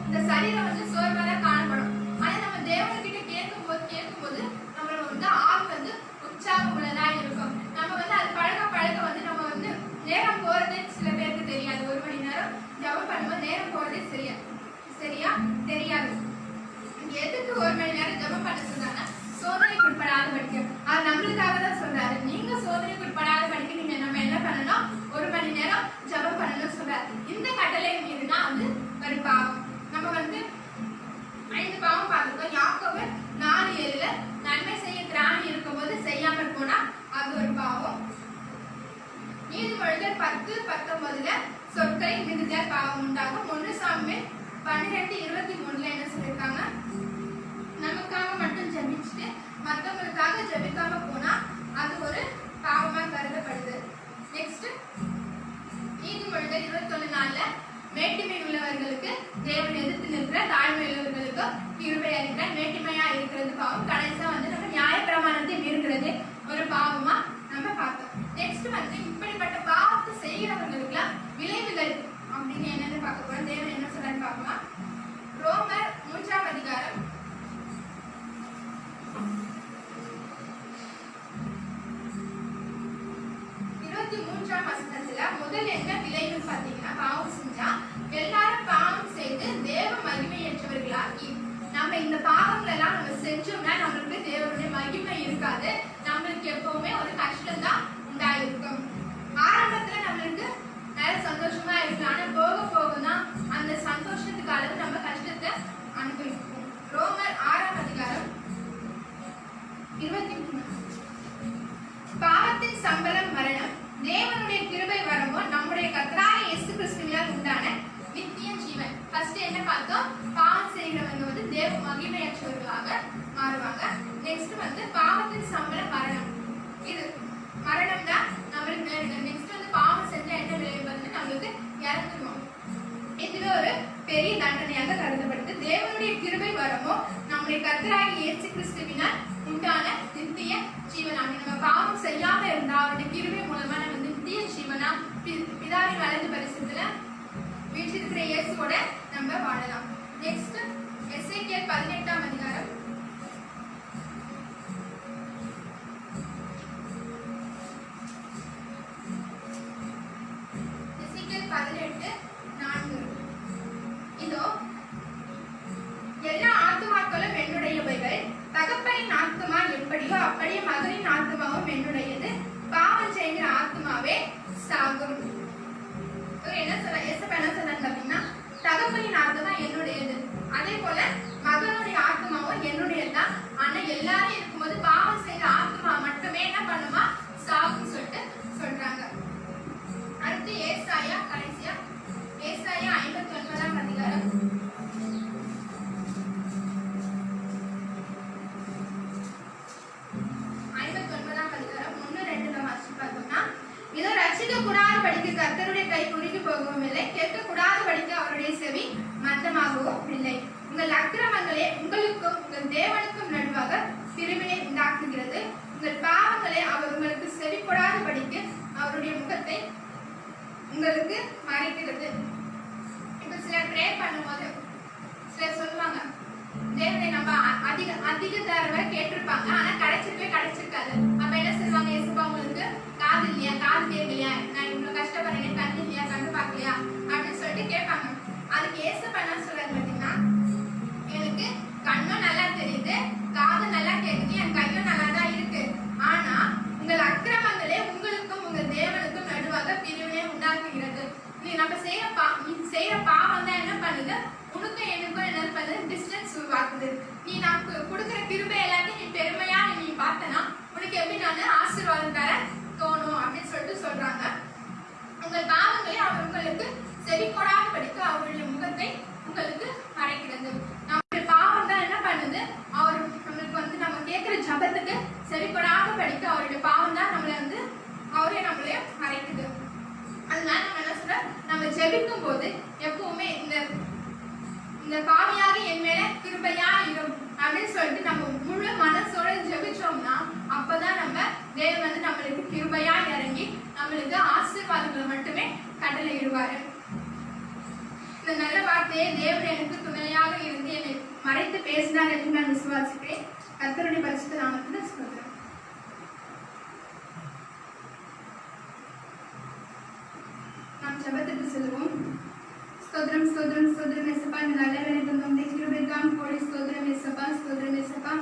Speaker 4: இந்த சரீரம் சோர்வாதான் காணப்படும். ஆனா நம்ம தேவன்கிட்ட கேட்கும்போது நம்மளோட ஆவி உற்சாகம் உள்ளதா இருக்கும். நம்ம அது பழக நம்ம நேரம் போறதே சில பேருக்கு தெரியாது. 1 மணி நேரம் ஜெபம் பண்ணும்போது நேரம் போறதே சரியா தெரியாது. எதுக்கு 1 மணி நேரம் ஜெபம் பண்ண சொல்றாங்க, சோதனைக்கு உட்படாத படிக்க. அது நம்மளுக்காக தான் சொல்றாரு. நீங்க சோதனைக்கு உட்படாத படிக்க நீங்க நம்ம என்ன பண்ணணும், 1 மணி நேரம் ஜெபம் பண்ணணும்னு சொல்றாரு. இந்த கட்டளை மீறினா ஒரு பாவம். நம்ம 5 பாவம் பார்த்துக்கோ. யாக்கோபு 4:7 நன்மை செய்ய திராணி இருக்கும்போது செய்யாமல் போனா அது ஒரு பாவம். நீதிமொழிகள் 10:19 சொற்களை மிகுதியால் பாவம் உண்டாகும். 1 சாமுவேல் 12:23 என்ன சொல்லிருக்காங்க, நமக்காக மட்டும் ஜெபிச்சுட்டு மற்றவங்களுக்காக ஜெபிக்காம போனா அது ஒரு பாவமா கருதப்படுது. நெக்ஸ்ட் நீதிமொழிகள் 21:4 மேட்டிமை உள்ளவர்களுக்கு தேவன் எதிர்த்து நிற்கிற, தாழ்மை உள்ளவர்களுக்கு கிருபை அளிக்கிறார். மேட்டிமையா இருக்கிறது பாவம். கடைசியா நம்ம நியாயப்பிரமாணத்தை மீறுகிறது ஒரு பாவமா நம்ம பார்த்தோம். நெக்ஸ்ட் இப்படிப்பட்ட பாவத்தை செய்கிறவர்களுக்கு விளைவுகள் அப்படின்னு என்னன்னு பார்க்க போறோம். தேவன் என்ன சொல்றான்னு பார்க்கலாம். ரோமர் 3ஆம் அதிகாரம் 23ஆம் வசனத்துல முதல் என்ன விளைவு பாத்தீங்கன்னா, பாவம் செஞ்சா எல்லாரும் பாவம் செய்து தேவ மகிமையற்றவர்களாகி, நம்ம இந்த பாவங்கள் எல்லாம் நம்ம செஞ்சோம்னா நம்மளுக்கு தேவனுடைய மகிமை இருக்காது. நம்மளுக்கு எப்பவுமே ஒரு கஷ்டம் தான் உண்டாயிருக்கும். ஆரம்பத்துல நம்மளுக்கு நல்ல சந்தோஷமா இருக்கு. ஆனா போக போக தான் அந்த சந்தோஷத்துக்கு அளவு நம்ம கஷ்டத்தை அனுபவிப்போம். ரோமர் 6ஆம் அதிகாரம் 23. பாவத்தின் சம்பளம் மரணம், தேவனுடைய கிருபை வரமோ நம்முடைய கர்த்தராகிய இயேசு கிறிஸ்துவினால் உண்டான நித்திய ஜீவன். ஃபர்ஸ்ட் என்ன பார்த்தோம், பாவம் செய்கிறவங்க தேவ மகிமையற்றவர்களாக மாறுவாங்க. நெக்ஸ்ட் பாவத்தின் சம்பளம் மரணம். இது மரணம் தான் நம்மளுக்கு நேரிடும். நெக்ஸ்ட் பாவம் செஞ்சா என்ன விளைவு, நம்மளுக்கு இறந்துருவோம். இதுவே ஒரு பெரிய தண்டனையாக கருதப்படுது. தேவனுடைய கிருபை வரமோ நம்முடைய கர்த்தராகிய இயேசு கிறிஸ்துவினால் உண்டான நித்திய ஜீவனாக. நம்ம பாவம் செய்யாம இருந்தா அவருடைய கிருபை மூலமா நம்ம நித்திய ஜீவனா பிதாவின் வலது பரிசுத்துல வீற்றிருக்கிற இயேசுவோட நம்ம வாழலாம். நெக்ஸ்ட் எசேக்கியேல் 18ஆம் அதிகாரம் 18:4. இதோ எல்லா ஆத்துமாக்களும் என்னுடையவைகள், தகப்பனின் ஆத்துமா எப்படியோ அப்படியே மகனின் ஆத்துமாவும் என்னுடையது. பாவம் செய்கிற ஆத்துமாவே சாகும். என்ன சொல்ற என்ன சொல்றாங்க அப்படின்னா, தகப்பனின் ஆத்துமா என்னுடையது, அதே போல மகனுடைய ஆத்துமாவும் என்னுடையதுதான். ஆனா எல்லாரும் இருக்கும்போது பாவம் செய்கிற ஆத்துமா மட்டுமே என்ன பண்ணுமா, சாகும் சொல்லிட்டு சொல்றாங்க. அடுத்து ஏசாயா, கடைசியா ஏசாயா 59ஆம் அதிகாரம் 1-2 வாசிச்சு பார்த்தோம்னா, இதோ ரட்சிக்க கூடாத படிக்க கர்த்தருடைய கை குறுகி போகவும் இல்லை, கேட்க கூடாத படிக்க அவருடைய செவி மந்தமாகவும் இல்லை. உங்கள் அக்கிரமங்களே உங்களுக்கும் உங்கள் தேவனுக்கும் நடுவாக பிரிவினை உண்டாக்குகிறது. உங்கள் பாவங்களே அவர் உங்களுக்கு செவி கொடாத படிக்க அவருடைய முகத்தை உங்களுக்கு மறைக்கிறது. இப்ப சிலர் ப்ரே பண்ணும்போது சிலர் சொல்லுவாங்க, தேவனை நம்ம அதிக தடவை கேட்டிருப்பாங்க, ஆனா கிடைச்சிருக்காது. அப்ப என்ன சொல்லுவாங்க, இயேசுப்பா உங்களுக்கு காது இல்லையா, காது கேட்கலையா, நான் இவ்வளவு கஷ்டப்படுறேன், கண்ணு இல்லையா, கண்ணு பார்க்கலையா அப்படின்னு சொல்லிட்டு கேட்பாங்க. அதுக்கு இயேசுப்பா என்ன சொல்றாரு பாத்தீங்கன்னா, எனக்கு கண்ணும் நல்லா தெரியுது, காது நல்லா கேட்குது, என் கையும் நல்லா தான் இருக்கு. ஆனா உங்கள் அக்கிரமங்களே உங்களுக்கும் உங்கள் தேவனுக்கும் நடுவாக பிரிவினை உண்டாக்குகிறது. நம்ம செய்யற பாவம் தான் என்ன பண்ணுது, உனக்கும் எனக்கும் என்ன பண்ணுது டிஸ்டன்ஸ் உருவாக்குது. நீ நான் கொடுக்குற கிருபை எல்லாத்தையும் நீ பெருமையா நீ பார்த்தனா உனக்கு எப்படி நான் ஆசீர்வாதம் தர தோணும் அப்படின்னு சொல்லிட்டு சொல்றாங்க. உங்கள் பாவங்களை அவர் உங்களுக்கு செவி கொடாத படிக்க அவருடைய முகத்தை உங்களுக்கு மறைக்கிறது. நம்மளுடைய பாவம் தான் என்ன பண்ணுது, அவர் நம்மளுக்கு நம்ம கேட்கிற ஜபத்துக்கு செவி கொடாத படிக்க அவருடைய பாவம் தான் அவரே நம்மளே மறைக்குது. அதனால நம்ம என்ன சொல்ற, நம்ம ஜெபிக்கும் போது எப்பவுமே இந்த பாவியாக என் மேல கிருபையா இரும் அப்படின்னு சொல்லிட்டு நம்ம முழு மனசோட ஜெபிச்சோம்னா அப்பதான் நம்ம தேவன் நம்மளுக்கு கிருபையா இறங்கி நம்மளுக்கு ஆசீர்வாதங்களை மட்டுமே கட்டளையிடுவாரு. இந்த நல்ல வார்த்தையை தேவன் எனக்கு துணையாக இருந்து என்னை மறைத்து பேசினார் என்று நான் விசுவாசிக்கிறேன். கர்த்தருடைய பரிசுத்த நாமத்தில் ஸ்தோத்திரம். நாம் ஜெபத்துக்கு செல்வோம். ஸ்தோத்திரம் ஸ்தோத்திரம் ஸ்தோத்திரம் இயேசுப்பா, இந்த நல்ல வேலை தந்தோம் கிருபைக்காம் கோடி ஸ்தோத்திரம் இயேசுப்பா, ஸ்தோத்திரம் இயேசுப்பா.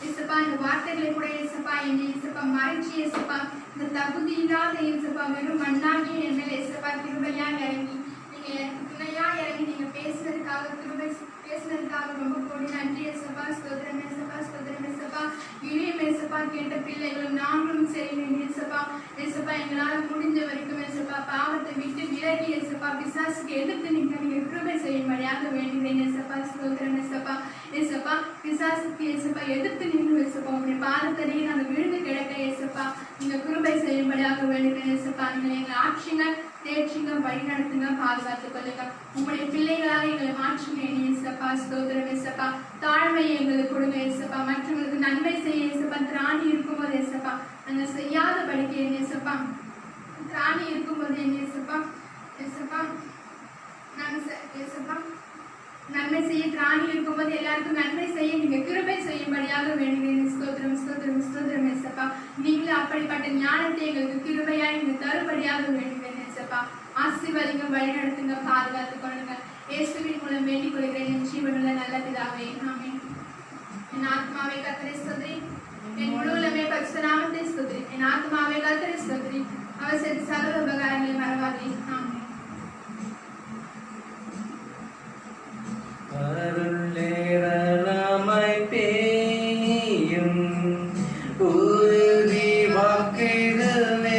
Speaker 4: இயேசுப்பா, இந்த வார்த்தைகளை கூட இயேசுப்பா என்னை இயேசுப்பா மறைச்சி இயேசுப்பா இந்த தகுதி இல்லாத இயேசுப்பா வெறும் மண்ணாகி என் மேல் இயேசுப்பா கிருபையா இறங்கி நீங்க எனக்கு துணையா இறங்கி நீங்க பேசுனதுக்காக கிருபை பேசுனதுக்காக ரொம்ப கோடி நன்றி இயேசுப்பா. ஸ்தோத்திரம் இயேசுப்பா, ஸ்தோத்திரம் இயேசுப்பா. இனியும் இயேசுப்பா கேட்ட பிள்ளைகளும் நாங்களும் சரி இயேசுப்பா இயேசுப்பா எங்களால் முடிஞ்ச வரைக்கும் இயேசுப்பா பாவத்தை விட்டு விலகி இயேசுப்பா பிசாசுக்கு எதிர்த்து நீங்க கிருபை செய்யும்படியாக வேண்டுகிறேன் இயேசுப்பா. ஸ்தோத்திரம் இயேசுப்பா. இயேசுப்பா பிசாசுக்கு இயேசுப்பா எதிர்த்து நின்று இயேசுப்பா உங்களுடைய பாதத்தடியை நாங்கள் விழுந்து கிடக்க இயேசுப்பா நீங்க கிருபை செய்யும்படியாக வேண்டுகிறேன் இயேசுப்பா. நீங்க எங்களை ஆட்சிங்க தேர்ச்சிங்க வழி நடத்துங்க பாதுகாத்துக் கொள்ளுங்க. உங்களுடைய பிள்ளைகளாக எங்களை மாற்றுங்க இயேசுப்பா. ஸ்தோத்திரம் இயேசுப்பா. தாழ்மையை எங்களுக்கு கொடுங்க இயேசுப்பா. மற்றவங்களுக்கு நன்மை செய்ய இயேசுப்பா திராணி இருக்கும்போது இயேசுப்பா நாங்கள் செய்யாத படிக்க இயேசுப்பா திராணி இருக்கும்போது இயேசுப்பா இயேசுப்பா நாங்கள் இயேசுப்பா நன்மை செய்ய திராணி இருக்கும்போது எல்லாருக்கும் நன்மை செய்ய நீங்க கிருபை செய்யும்படியாக வேண்டுகிறேன். ஸ்தோத்திரம் ஸ்தோத்திரம் ஸ்தோத்திரம் இயேசுப்பா. நீங்களும் அப்படிப்பட்ட ஞானத்தை எங்களுக்கு கிருபையா நீங்க தரும்படியாக வேண்டுகிறேன் இயேசுப்பா. ஆசீர்வதிங்க, வழி நடத்துங்க, பாதுகாத்துக் கொள்ளுங்க. இயேசுவின் மூலம் வேண்டிக் கொள்கிறேன் என் ஜீவனுள்ள நல்ல பிதாவே, ஆமென். என் ஆத்மாவை கர்த்தரை ஸ்தோத்திரி, என் முழுவதுமே பரிசுத்த நாமத்தை ஸ்தோத்திரி. என் ஆத்மாவை கர்த்தரை ஸ்தோத்திரி, அவர் செய்த சகல உபகாரங்களை மறவாதே. ஆமென்.
Speaker 3: அருளேரமாய் பேயும் உறுதி வாக்கிடுவேன்,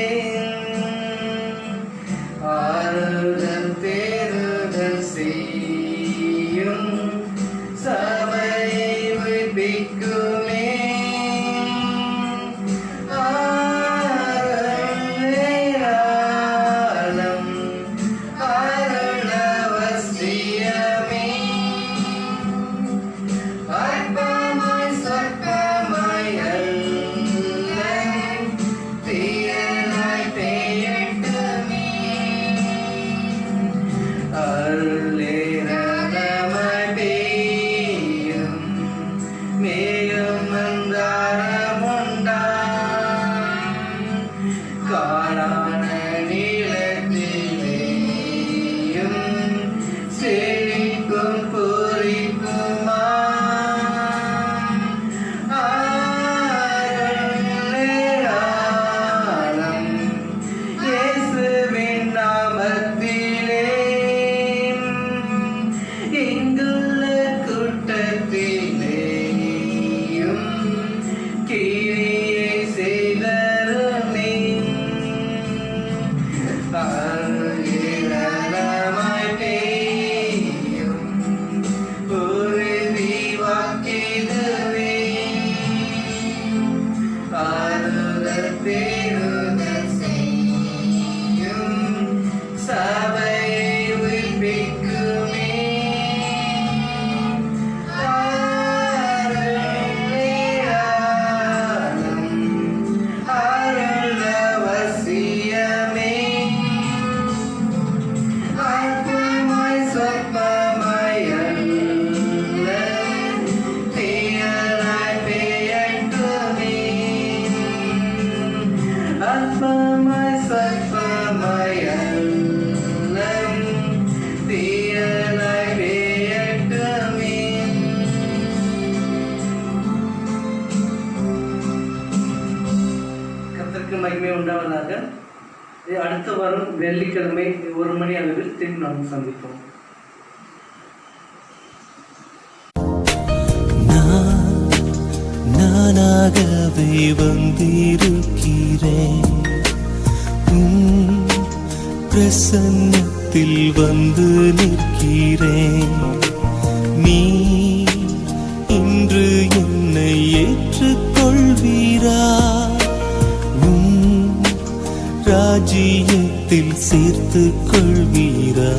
Speaker 3: ஆறுதல் தேறுதல் செய்யும் சபையை உயிர்ப்பிக்குமே. ஆறுதலேராளம் அருளவசியமே, அற்பமாய் சொற்பமாய் அல்ல தீயனாய் பெயட்டுமே. அருளேரமாய் பெய்யும் மேகம் மந்தாரமுண்டாம், காணான நீளத்திலேயும் செழிக்கும் பூரிப்புமாம். ஆறுதலேராளம் இயேசுவின் நாமத்திலே, இங்குள்ள கூட்டத்திலேயும் கிரியை செய்தருமே. அருளேரமாய் பெய்யும் உறுதி வாக்கிடுவேன், ஆறுதல் தேறுதல் செய்யும் சபையை உயிர்ப்பிக்குமே. அருளேராளம் அருளவசியமே, அற்பமாய் சொற்பமாய் அல்ல தீயனாய் பெயட்டுமே. அற்பமாய் சொற்பமாய் அல்ல தீயனாய் பெயட்டுமே. கர்த்தருக்கு மகிமை உண்டாவதாக. அடுத்த வாரம் வெள்ளிக்கிழமை 1 மணி அளவில் திரும்பி நாம் சந்திப்போம்.
Speaker 5: உனக்காகவே வந்திருக்கிறேன். உம் பிரசன்னத்தில் வந்து நிற்கிறேன். நீ இன்று என்னை ஏற்றுக்கொள்வீரா? உம் ராஜ்யத்தில் சேர்த்துக் கொள்வீரா?